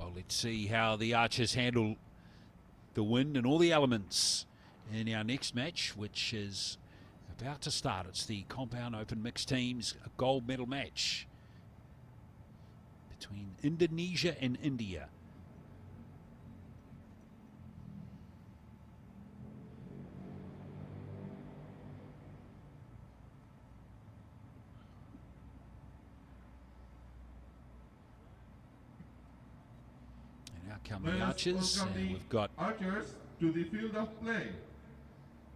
Well, let's see how the Archers handle the wind and all the elements in our next match, which is about to start. It's the Compound Open Mixed Teams gold medal match between Indonesia and India. And out come the Archers, and we've got Archers to the field of play.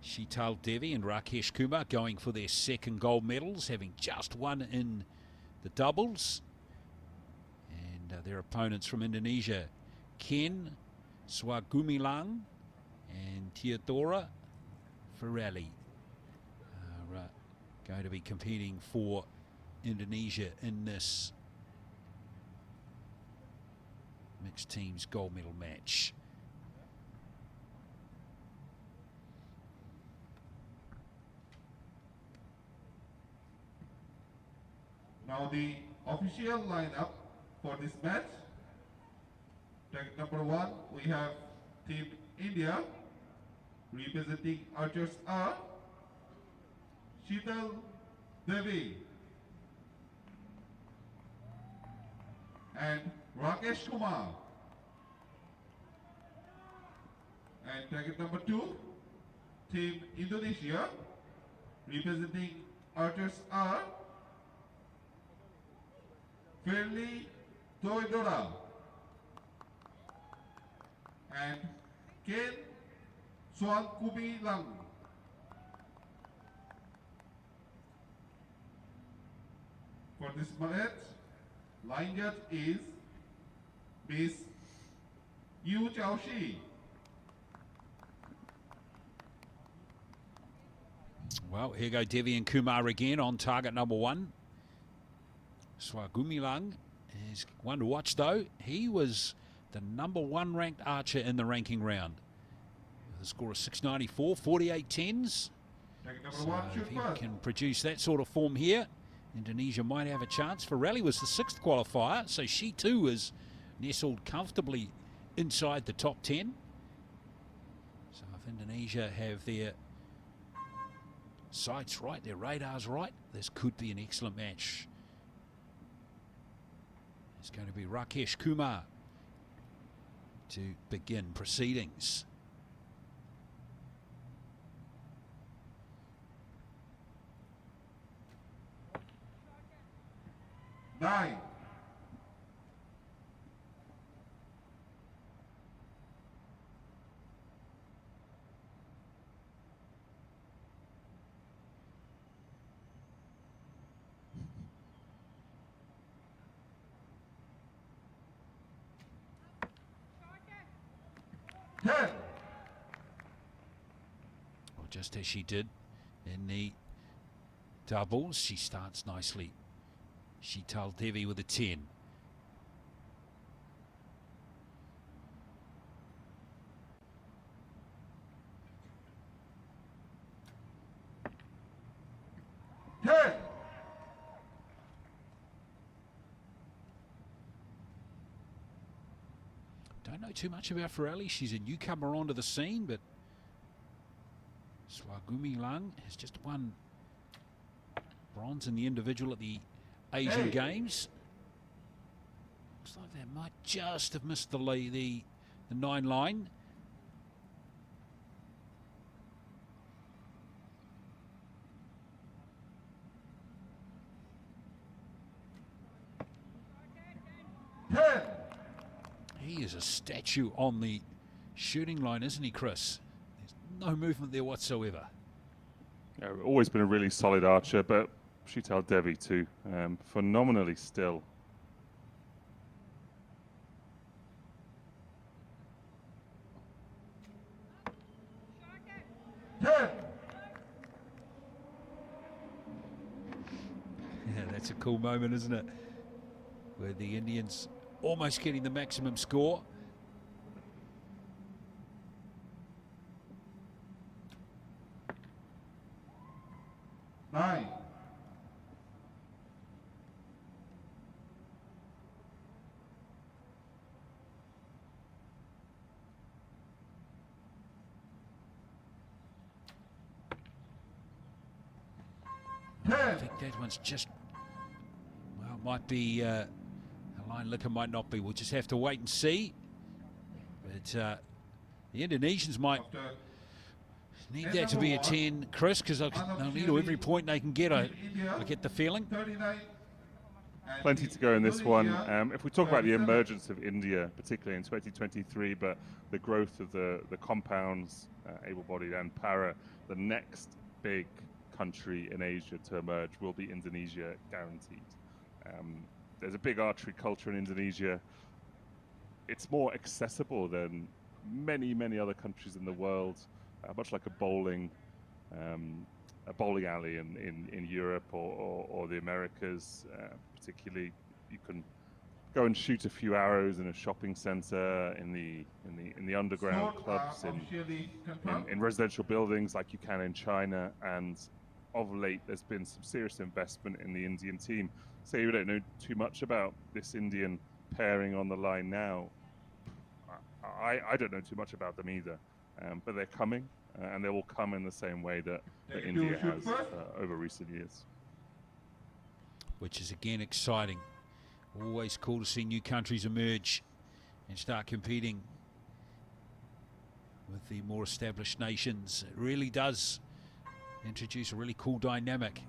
Sheetal Devi and Rakesh Kumar going for their second gold medals, having just won in the doubles. And their opponents from Indonesia, Ken Swagumilang and Theodora Ferrelli, are going to be competing for Indonesia in this mixed teams gold medal match. Now the official lineup for this match. Tag number 1, we have Team India. Representing archers are Sheetal Devi and Rakesh Kumar. And tag number 2, Team Indonesia. Representing archers are Fairly Theodora and Ken Swagumilang. For this match, line judge is Miss Yu Chaoshi. Well, here go Devi and Kumar again on target number 1. Swagumilang is one to watch, though. He was the number 1 ranked archer in the ranking round. The score of 694, 48 tens. So if he can produce that sort of form here, Indonesia might have a chance. Ferrelli was the 6th qualifier, so she too is nestled comfortably inside the top 10. So if Indonesia have their sights right, their radars right, this could be an excellent match. It's going to be Rakesh Kumar to begin proceedings. Nine. Well, just as she did in the doubles, she starts nicely. Sheetal Devi with a 10. Don't know too much about Ferrelli. She's a newcomer onto the scene, but Swagumilang has just won bronze in the individual at the Asian Games. Looks like they might just have missed the 9 line. He is a statue on the shooting line, isn't he, Chris? There's no movement there whatsoever. Yeah, always been a really solid archer, but Sheetal Devi too, phenomenally still. Yeah, that's a cool moment, isn't it? Where the Indians almost getting the maximum score. Nine. I think that one's just, well, it might be, a line liquor might not be. We'll just have to wait and see. But the Indonesians might need that to be a 10, Chris, because they'll need every point they can get, I get the feeling. Plenty to go in this one. If we talk about the emergence of India, particularly in 2023, but the growth of the compounds, able-bodied and para, the next big country in Asia to emerge will be Indonesia, guaranteed. There's a big archery culture in Indonesia. It's more accessible than many, many other countries in the world, much like a bowling alley in Europe or the Americas. Particularly, you can go and shoot a few arrows in a shopping center, in the underground clubs, in residential buildings like you can in China. And of late, there's been some serious investment in the Indian team. Say we don't know too much about this Indian pairing on the line now. I don't know too much about them either, but they're coming, and they will come in the same way that India has over recent years. Which is again exciting. Always cool to see new countries emerge and start competing with the more established nations. It really does introduce a really cool dynamic.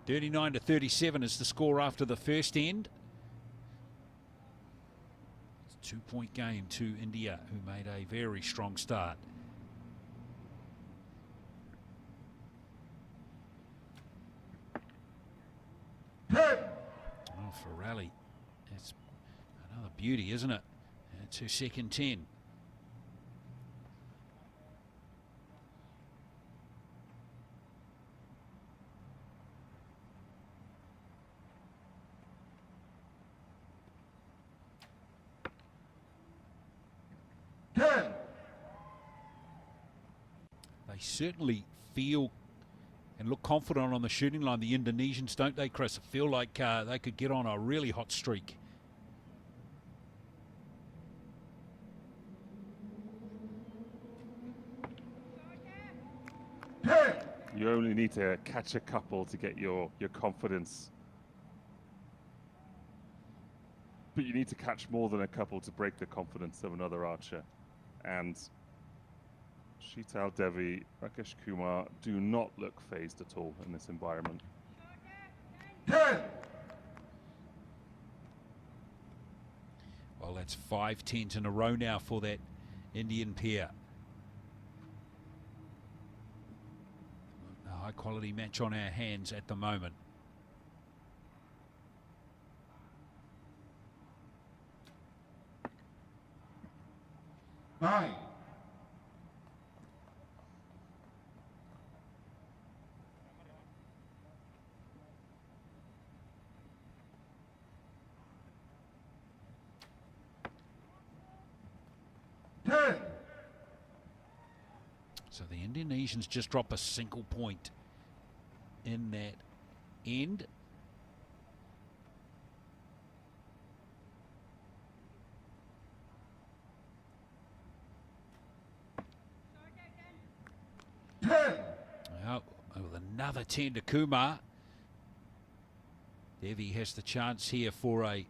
39-37 is the score after the first end. It's a 2-point game to India, who made a very strong start. Oh, for rally, that's another beauty, isn't it? To second 10. They certainly feel and look confident on the shooting line, the Indonesians, don't they, Chris? Feel like they could get on a really hot streak. You only need to catch a couple to get your confidence. But you need to catch more than a couple to break the confidence of another archer. And Sheetal Devi, Rakesh Kumar do not look phased at all in this environment. Well, that's 5 10s in a row now for that Indian pair. A high quality match on our hands at the moment. Nine. So the Indonesians just drop a single point in that end. Well, with another 10 to Kumar. Devi has the chance here for a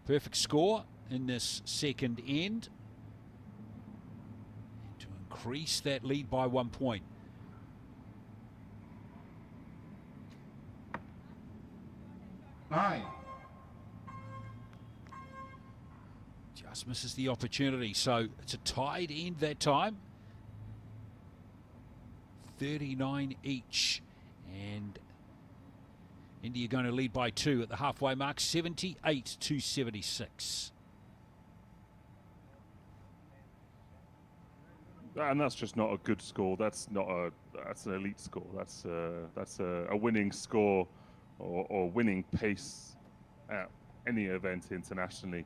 perfect score in this second end, and to increase that lead by 1 point. Nine. Just misses the opportunity, so it's a tied end that time. 39 each, and India going to lead by 2 at the halfway mark, 78-76. And that's just not a good score. That's an elite score. That's a winning score or winning pace at any event internationally.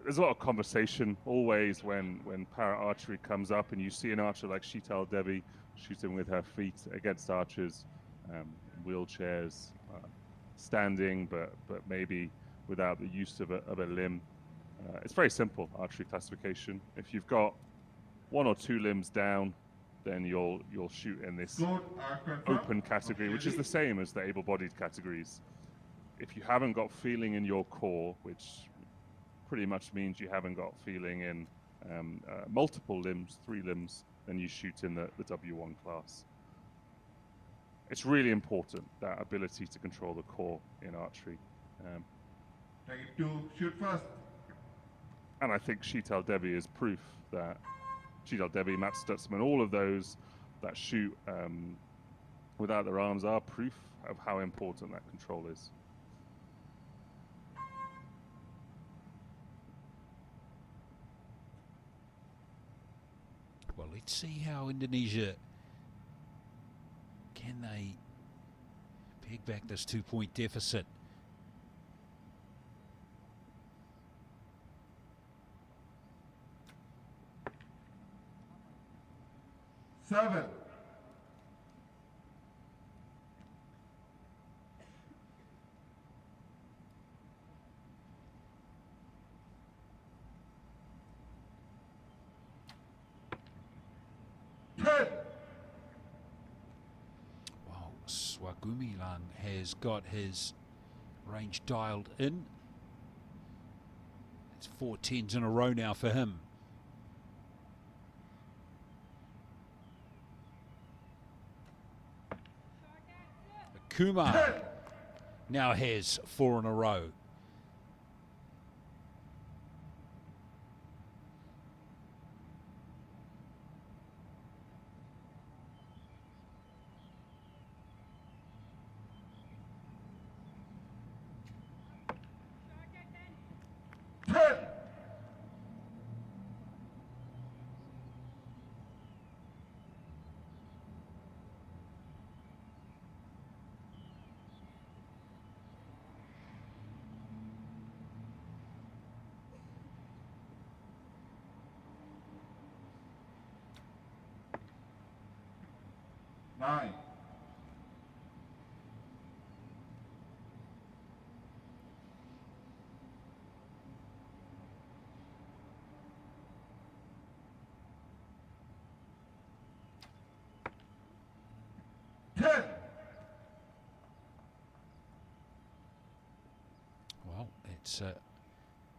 There's a lot of conversation always when para archery comes up, and you see an archer like Sheetal Devi shooting with her feet against archers in wheelchairs, standing, but maybe without the use of a limb. It's very simple, archery classification. If you've got 1 or 2 limbs down, then you'll shoot in this Scored are confirmed. open category, which is the same as the able-bodied categories. If you haven't got feeling in your core, which pretty much means you haven't got feeling in multiple limbs, 3 limbs, then you shoot in the W1 class. It's really important, that ability to control the core in archery. Take it to shoot first. And I think Sheetal Devi is proof that Sheetal Devi, Matt Stutzman, all of those that shoot without their arms are proof of how important that control is. Well, let's see how Indonesia, can they peg back this 2-point deficit? Seven. Wow, Swagumilang has got his range dialed in. It's 4 10s in a row now for him. Kumar now has 4 in a row. Nine. Well, it's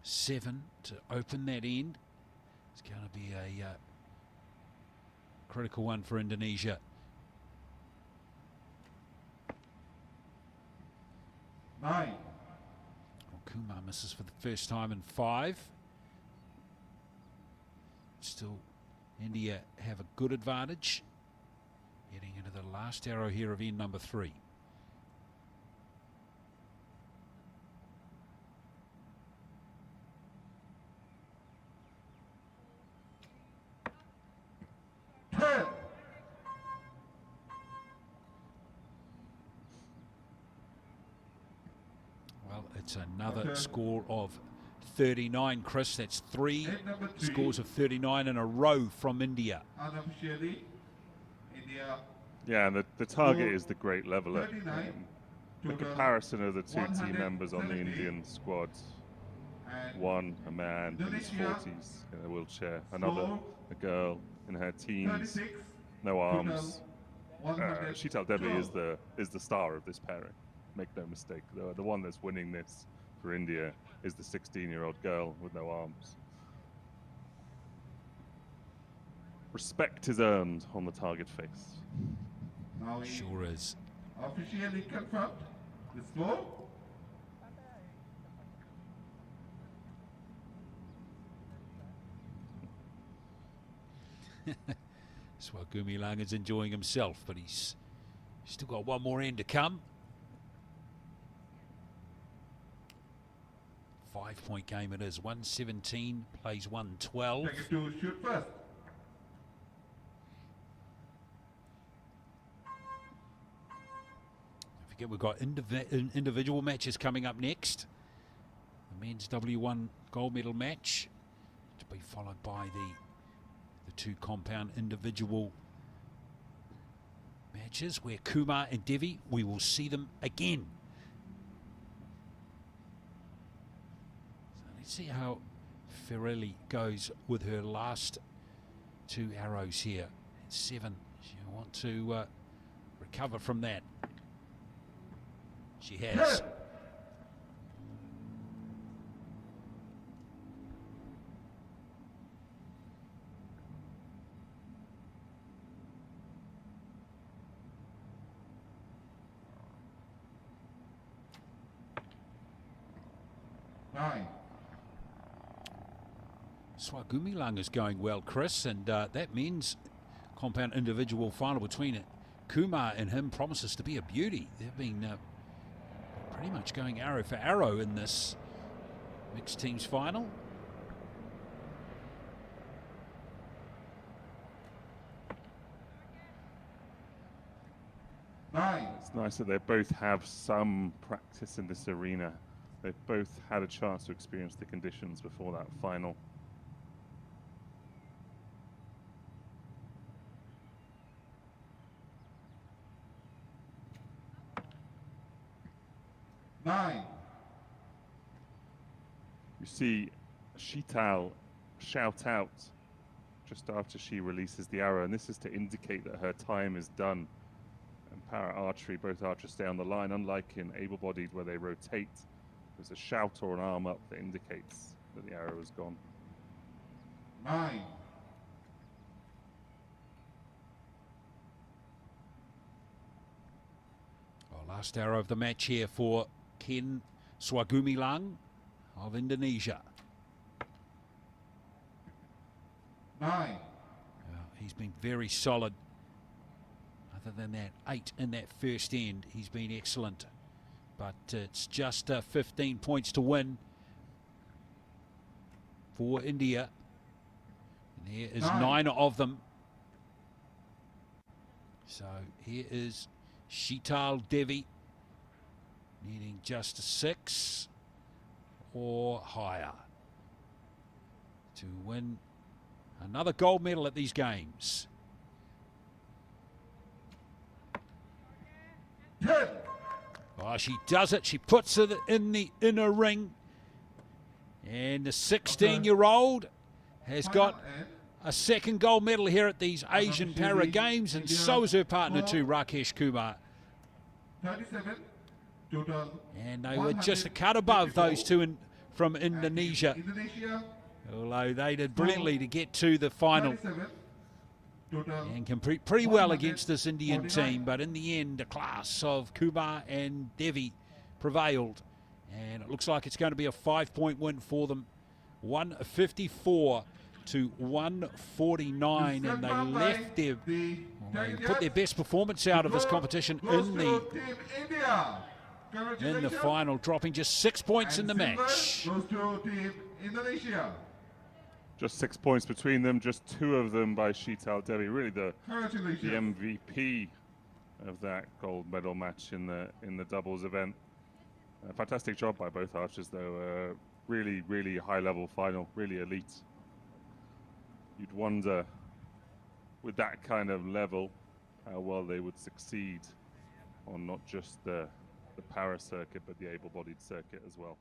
7 to open that end. It's going to be a critical one for Indonesia. Nine. Well, Kumar misses for the first time in 5. Still, India have a good advantage. Getting into the last arrow here of end number 3. Well, it's another score of 39, Chris. That's 3 scores of 39 in a row from India. Unofficially, India. Yeah, and the target is the great leveler. The comparison of the 2 team members on the Indian squad. One, a man in his 40s in a wheelchair. Another, a girl in her teens, no arms. Sheetal Devi is the star of this pairing. Make no mistake. The one that's winning this for India is the 16-year-old girl with no arms. Respect is earned on the target face. Now Sure is. officially confirmed the score. Swagumilang is enjoying himself, but he's still got one more end to come. 5-point game it is. 117 plays 112. Take it to shoot first. Don't forget we've got individual matches coming up next. The men's W1 gold medal match to be followed by the 2 compound individual matches where Kumar and Devi, we will see them again. So let's see how Ferrelli goes with her last 2 arrows here. 7. She'll want to recover from that. She has. Swagumilang is going well, Chris, and that men's compound individual final between Kumar and him promises to be a beauty. They've been pretty much going arrow for arrow in this mixed teams final. It's nice that they both have some practice in this arena. They've both had a chance to experience the conditions before that final. You see Sheetal shout out just after she releases the arrow, and this is to indicate that her time is done. And para archery, both archers stay on the line, unlike in able-bodied where they rotate. There's a shout or an arm up that indicates that the arrow is gone. 9. Last arrow of the match here for Ken Swagumilang of Indonesia. 9. He's been very solid. Other than that 8 in that first end, he's been excellent. But it's just 15 points to win for India. And here is 9 of them. So here is Sheetal Devi needing just a 6 or higher to win another gold medal at these games. 10. Oh, she does it. She puts it in the inner ring. And the 16-year-old has got a second gold medal here at these Asian Para Games, and so is her partner too, Rakesh Kumar. 37. Total. And they were just a cut above those two from Indonesia. Although they did brilliantly to get to the final and compete pretty well against this Indian team, but in the end the class of Kumar and Devi prevailed, and it looks like it's going to be a 5-point win for them. 154 to 149, and they left their, they put their best performance out of this competition in the final, dropping just 6 points in the match. Just 6 points between them, just 2 of them by Sheetal Devi. Really the MVP of that gold medal match in the doubles event. A fantastic job by both archers, though. Really, really high-level final, really elite. You'd wonder, with that kind of level, how well they would succeed on not just the para circuit, but the able-bodied circuit as well.